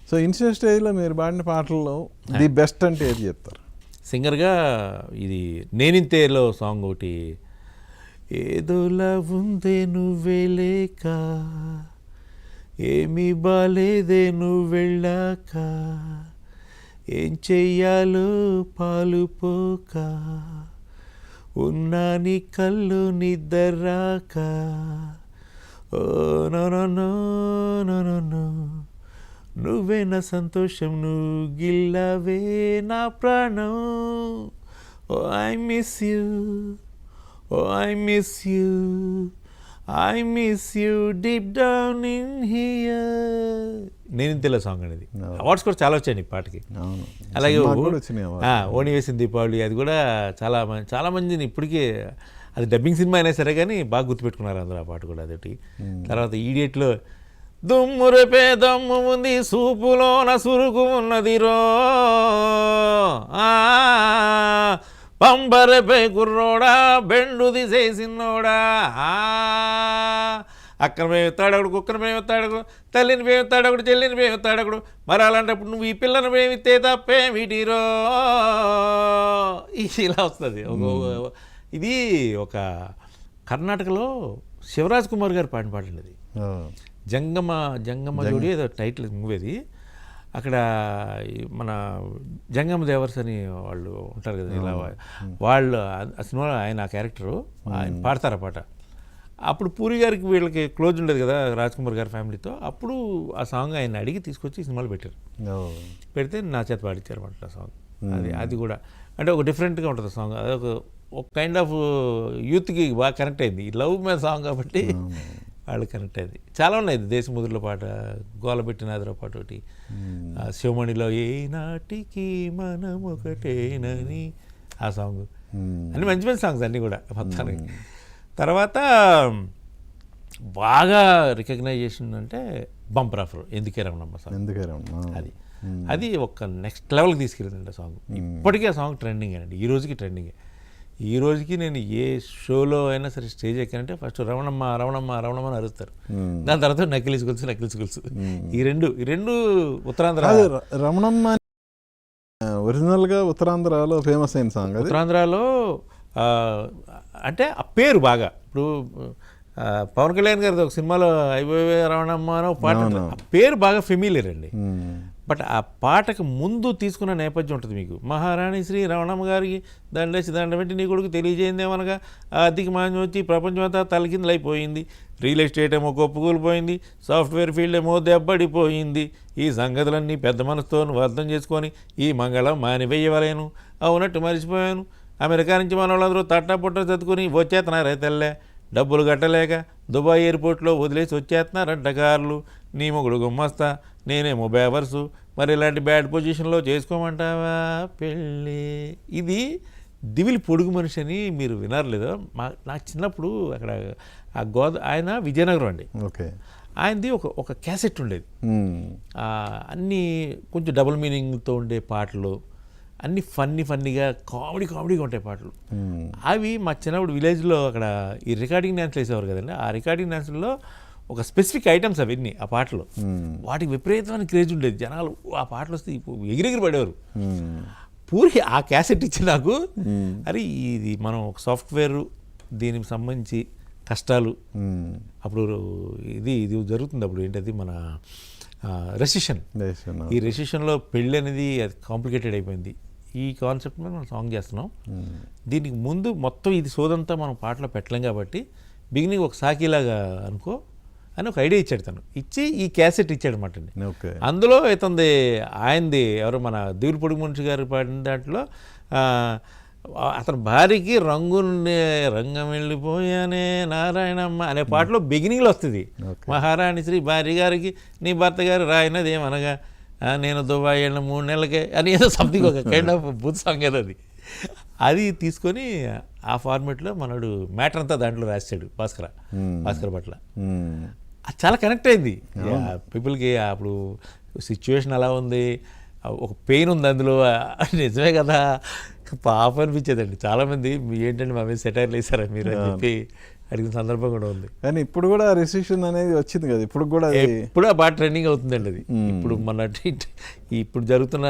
So Insta స్టేజ్లో మీరు పాడిన పాటల్లో ది బెస్ట్ అంటే ఏది చెప్తారు? సింగర్గా ఇది నేనింతేలో సాంగ్ ఒకటి, ఏదోలా ఉందే నువ్వే లేక, ఏమీ బాలేదే నువ్వు వెళ్ళాక, ఏం చెయ్యాలో పాలుపోక, ఉన్నా నీ కళ్ళు నిద్రాక, oh no no no no no no, నువ్వే నా సంతోషం, నువ్వు గిల్లవే నా ప్రాణం, oh I miss you, oh I miss you, I miss you deep down in here. నేను ఇంతలో సాంగ్ అనేది అవార్డ్స్ కూడా చాలా వచ్చాయండి ఈ పాటకి. అలాగే ఓణి వేసిన దీపావళి, అది కూడా చాలా మందిని ఇప్పటికీ, అది డబ్బింగ్ సినిమా అయినా సరే కానీ బాగా గుర్తుపెట్టుకున్నారు అందరూ ఆ పాట కూడా. అదొకటి. తర్వాత ఈడియట్లో దుమ్ము రేపే దమ్ము ఉంది, సూపులోన సురుకు ఉన్నది రో, పంబరేపే కుర్రోడా, బెండు తీసేసినోడా, అక్కడ మేమెత్తాడకుడు, కుక్కను మేమెత్తాడకుడు, తల్లిని మేమెత్తాడకుడు, చెల్లిని మేమెత్తాడకుడు, మరి అలాంటప్పుడు నువ్వు ఈ పిల్లను మేమితే తప్పే వీటిరో, ఇలా వస్తుంది. ఇది ఒక కర్ణాటకలో శివరాజ్ కుమార్ గారు పాడిన పాట అండి. అది జంగమ జోడి ఏదో టైటిల్ మూవీ అది. అక్కడ మన జంగమ దేవర్స్ అని వాళ్ళు ఉంటారు కదా, ఇలా వాళ్ళు ఆ సినిమాలో ఆయన ఆ క్యారెక్టరు ఆయన పాడతారు ఆ పాట. అప్పుడు పూరి గారికి వీళ్ళకి క్లోజ్ ఉండేది కదా రాజ్ కుమార్ గారి ఫ్యామిలీతో. అప్పుడు ఆ సాంగ్ ఆయన అడిగి తీసుకొచ్చి సినిమాలో పెట్టారు. పెడితే నా చేత పాడించారు అన్నమాట ఆ సాంగ్. అది కూడా అంటే ఒక డిఫరెంట్గా ఉంటుంది సాంగ్. అది ఒక కైండ్ ఆఫ్ యూత్కి బాగా కనెక్ట్ అయింది. ఈ లవ్ మీద సాంగ్ కాబట్టి వాళ్ళు కనెక్ట్ అయింది. చాలా ఉన్నాయి. దేశముద్రలో పాట, గోలబెట్టినాదిలో పాట ఒకటి, శివమణిలో ఏ నాటికి మనం ఒకటేనని ఆ సాంగ్, అన్ని మంచి మంచి సాంగ్స్ అన్నీ కూడా మొత్తానికి. తర్వాత బాగా రికగ్నైజేషన్ అంటే బంపర్ ఆఫర్ ఎందుకే రమణమ్మ సాంగ్. అది ఒక నెక్స్ట్ లెవెల్కి తీసుకెళ్ళిందండి ఆ సాంగ్. ఇప్పటికీ ఆ సాంగ్ ట్రెండింగ్ అండి, ఈ రోజుకి ట్రెండింగే. ఈ రోజుకి నేను ఏ షోలో అయినా సరే స్టేజ్ ఎక్కానంటే ఫస్ట్ రమణమ్మ రమణమ్మ రమణమ్మ అని అరుస్తారు. దాని తర్వాత నకిలీస్ గొలుసు. ఈ రెండు ఉత్తరాంధ్ర. రమణమ్మ ఒరిజినల్గా ఉత్తరాంధ్రలో ఫేమస్ అయిన సాంగ్. ఉత్తరాంధ్రలో అంటే ఆ పేరు బాగా, ఇప్పుడు పవన్ కళ్యాణ్ గారిది ఒక సినిమాలో అయిపోయే రమణమ్మ అనో పాట, ఆ పేరు బాగా ఫెమిలియర్ అండి. బట్ ఆ పాటకు ముందు తీసుకున్న నేపథ్యం ఉంటుంది మీకు. మహారాణి శ్రీ రమణమ్మ గారికి దండేసి దండ పెట్టి నీ కొడుకు తెలియజేయిందేమనగా ఆర్థిక మాంద్యం వచ్చి ప్రపంచం అంతా తలకిందులైపోయింది, రియల్ ఎస్టేట్ ఏమో కొప్పుకూలిపోయింది, సాఫ్ట్వేర్ ఫీల్డ్ ఏమో దెబ్బడిపోయింది, ఈ సంగతులన్నీ పెద్ద మనసుతో నువ్వు అర్థం చేసుకొని ఈ మంగళం మానివేయవలేను, అవునట్టు మర్చిపోయాను, అమెరికా నుంచి మన వాళ్ళందరూ తట్టా పుట్ట చదువుకొని వచ్చేస్తున్నారే తెల్లే, డబ్బులు కట్టలేక దుబాయ్ ఎయిర్పోర్ట్లో వదిలేసి వచ్చేస్తున్నారంట కార్లు, నీ మొగుడు గుమ్మస్తా నేనేమో బేవర్సు, మరి ఇలాంటి బ్యాడ్ పొజిషన్లో చేసుకోమంటావా పెళ్ళి. ఇది దివిలి పొడుగు మనిషి అని మీరు వినర్లేదో. నాకు చిన్నప్పుడు అక్కడ ఆ ఆయన విజయనగరం అండి. ఓకే. ఆయనది ఒక క్యాసెట్ ఉండేది, అన్నీ కొంచెం డబుల్ మీనింగ్తో ఉండే పాటలు, అన్నీ ఫన్నీగా కామెడీగా ఉంటాయి పాటలు. అవి మా చిన్నప్పుడు విలేజ్లో అక్కడ ఈ రికార్డింగ్ డ్యాన్స్లు వేసేవారు కదండి. ఆ రికార్డింగ్ డ్యాన్స్లో ఒక స్పెసిఫిక్ ఐటమ్స్ అవన్నీ ఆ పాటలు, వాటికి విపరీతమైన క్రేజ్ ఉండేది. జనాలు ఆ పాటలు వస్తే ఎగిరెగిరి పడేవారు. పూరి ఆ క్యాసెట్ ఇచ్చి నాకు, అరే ఇది మనం ఒక సాఫ్ట్వేర్ దీనికి సంబంధించి కష్టాలు, అప్పుడు ఇది జరుగుతుంది. అప్పుడు ఏంటది మన రెసిషన్, ఈ రెసిషన్లో పెళ్ళి అనేది అది కాంప్లికేటెడ్ అయిపోయింది. ఈ కాన్సెప్ట్ మీద మనం సాంగ్ చేస్తున్నాం. దీనికి ముందు మొత్తం ఇది సోదంతా మనం పాటలో పెట్టలేం కాబట్టి బిగినింగ్ ఒక సాకిలాగా అనుకో అని ఒక ఐడియా ఇచ్చాడు తను. ఇచ్చి ఈ క్యాసెట్ ఇచ్చాడు అనమాట అండి. అందులో ఇతంది ఆయనది ఎవరు మన దిగులు పొడుగు మనిషి గారు పాడిన దాంట్లో అతని భార్యకి రంగం వెళ్ళిపోయానే నారాయణమ్మ అనే పాటలో బిగినింగ్లో వస్తుంది. మహారాణి శ్రీ భార్య గారికి నీ భర్త గారు రాయినది ఏమనగా నేను దుబాయ్ వెళ్ళిన 3 నెలలకే అని ఏదో సంథింగ్ ఒక కైండ్ ఆఫ్ బుత్ సాంగ్ ఏదో అది తీసుకొని ఆ ఫార్మేట్లో మనడు మ్యాటర్ అంతా దాంట్లో రాశాడు భాస్కర్ పట్ల. అది చాలా కనెక్ట్ అయింది పీపుల్కి. అప్పుడు సిచ్యువేషన్ అలా ఉంది, ఒక పెయిన్ ఉంది అందులో. నిజమే కదా, పాప అనిపించేదండి. చాలామంది ఏంటంటే మా మీద సెటైర్లు వేసారా మీరు అని చెప్పి అడిగిన సందర్భం కూడా ఉంది. కానీ ఇప్పుడు కూడా రిసెషన్ అనేది వచ్చింది కదా, ఇప్పుడు కూడా అది ఇప్పుడు ఆ పాట ట్రెండింగ్ అవుతుందండి అది. ఇప్పుడు మన ఇప్పుడు జరుగుతున్న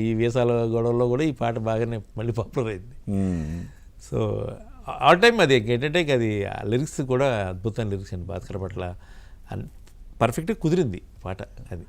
ఈ వేసాల గొడవల్లో కూడా ఈ పాట బాగానే మళ్ళీ పాపులర్ అయింది. సో ఆల్ టైమ్ అది ఏంటంటే అది లిరిక్స్ కూడా అద్భుతమైన లిరిక్స్ అండి. భాస్కర్ పట్ల పర్ఫెక్ట్గా కుదిరింది పాట అది.